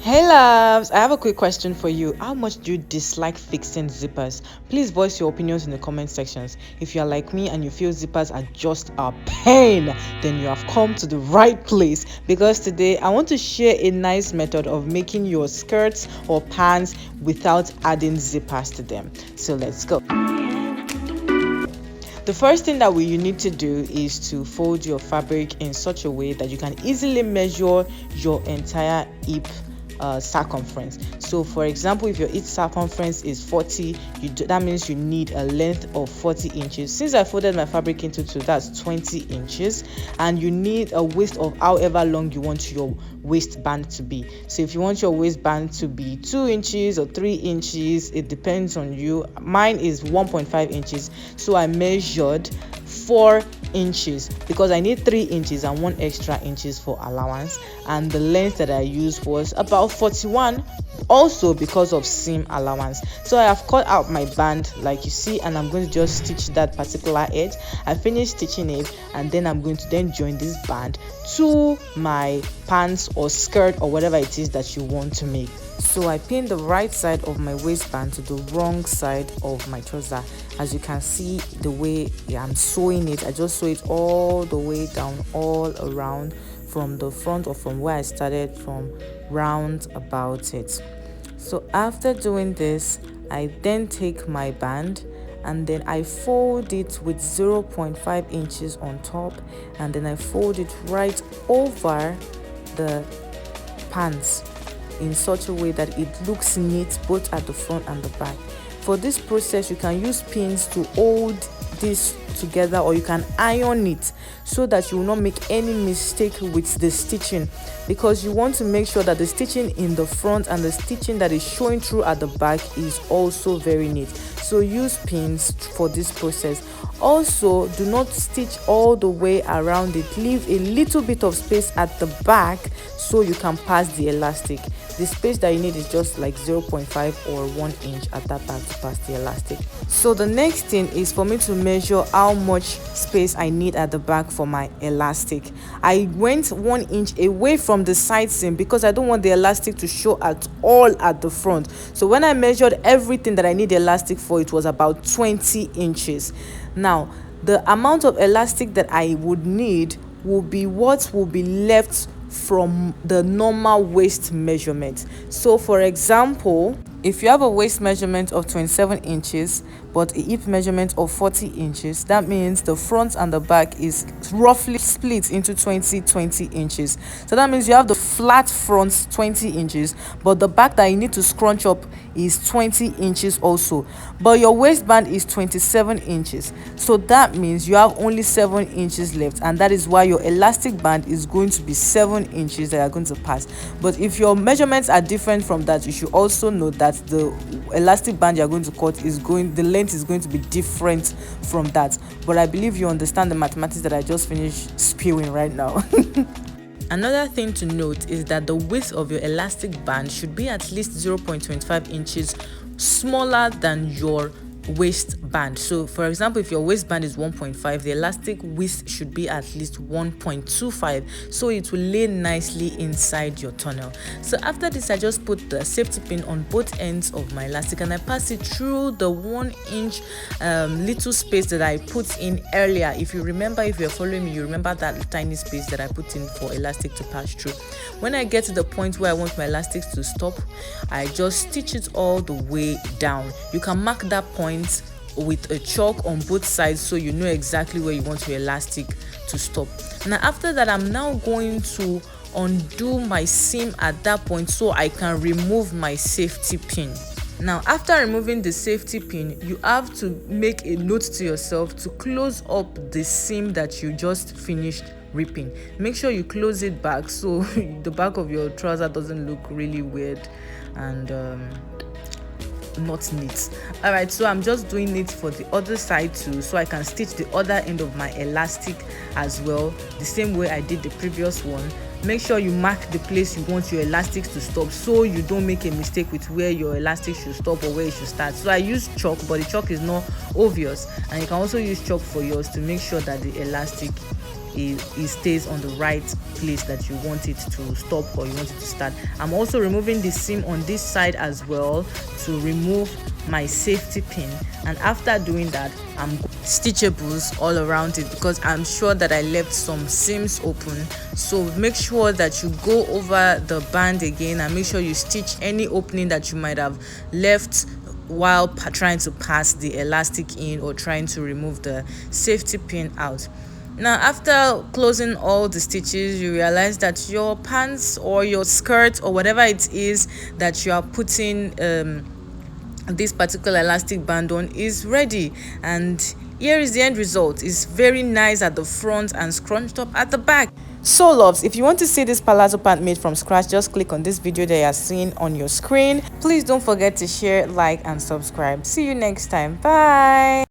Hey loves, I have a quick question for you. How much do you dislike fixing zippers? Please voice your opinions in the comment sections. If you are like me and you feel zippers are just a pain, then you have come to the right place, because today I want to share a nice method of making your skirts or pants without adding zippers to them. So let's go. The first thing that you need to do is to fold your fabric in such a way that you can easily measure your entire hip circumference. So for example, if your hip circumference is 40, that means you need a length of 40 inches. Since I folded my fabric into two, that's 20 inches, and you need a waist of however long you want your waistband to be. So if you want your waistband to be 2 inches or 3 inches, it depends on you. Mine is 1.5 inches, so I measured 4 inches because I need 3 inches and 1 extra inches for allowance, and the length that I used was about 41, also because of seam allowance. So I have cut out my band like you see, and I'm going to just stitch that particular edge. I finished stitching it, and then I'm going to then join this band to my pants or skirt or whatever it is that you want to make. So I pinned the right side of my waistband to the wrong side of my trouser. As you can see, the way I'm sewing it, I just sew it all the way down, all around, from the front or from where I started from, round about it. So after doing this, I then take my band and then I fold it with 0.5 inches on top, and then I fold it right over the pants in such a way that it looks neat both at the front and the back. For this process, you can use pins to hold this together, or you can iron it so that you will not make any mistake with the stitching, because you want to make sure that the stitching in the front and the stitching that is showing through at the back is also very neat. So use pins for this process. Also, do not stitch all the way around it. Leave a little bit of space at the back so you can pass the elastic. The space that you need is just like 0.5 or 1 inch at that back to pass the elastic. So the next thing is for me to measure how much space I need at the back for my elastic. I went 1 inch away from the side seam because I don't want the elastic to show at all at the front. So when I measured everything that I need elastic for, it was about 20 inches. Now, the amount of elastic that I would need will be what will be left from the normal waist measurement. So for example, if you have a waist measurement of 27 inches but a hip measurement of 40 inches, that means the front and the back is roughly split into 20 inches. So that means you have the flat front 20 inches, but the back that you need to scrunch up is 20 inches also. But your waistband is 27 inches. So that means you have only 7 inches left, and that is why your elastic band is going to be 7 inches that you are going to pass. But if your measurements are different from that, you should also know that the elastic band you are going to cut the length is going to be different from that. But I believe you understand the mathematics that I just finished spewing right now. Another thing to note is that the width of your elastic band should be at least 0.25 inches smaller than your waistband. So for example, if your waistband is 1.5, the elastic width should be at least 1.25, so it will lay nicely inside your tunnel. So after this, I just put the safety pin on both ends of my elastic, and I pass it through the 1 inch little space that I put in earlier. If you remember, if you're following me, you remember that tiny space that I put in for elastic to pass through. When I get to the point where I want my elastics to stop, I just stitch it all the way down. You can mark that point with a chalk on both sides so you know exactly where you want your elastic to stop. Now after that, I'm now going to undo my seam at that point so I can remove my safety pin. Now after removing the safety pin, you have to make a note to yourself to close up the seam that you just finished ripping. Make sure you close it back so the back of your trouser doesn't look really weird and not neat. All right, so I'm just doing it for the other side too, so I can stitch the other end of my elastic as well, the same way I did the previous one. Make sure you mark the place you want your elastics to stop so you don't make a mistake with where your elastic should stop or where it should start. So I use chalk, but the chalk is not obvious, and you can also use chalk for yours to make sure that the elastic it stays on the right place that you want it to stop or you want it to start. I'm also removing the seam on this side as well to remove my safety pin, and after doing that I'm stitchables all around it because I'm sure that I left some seams open. So make sure that you go over the band again and make sure you stitch any opening that you might have left while trying to pass the elastic in or trying to remove the safety pin out. Now after closing all the stitches, you realize that your pants or your skirt or whatever it is that you are putting this particular elastic band on is ready, and here is the end result. It's very nice at the front and scrunched up at the back. So loves, if you want to see this palazzo pant made from scratch, just click on this video that you are seeing on your screen. Please don't forget to share, like and subscribe. See you next time. Bye.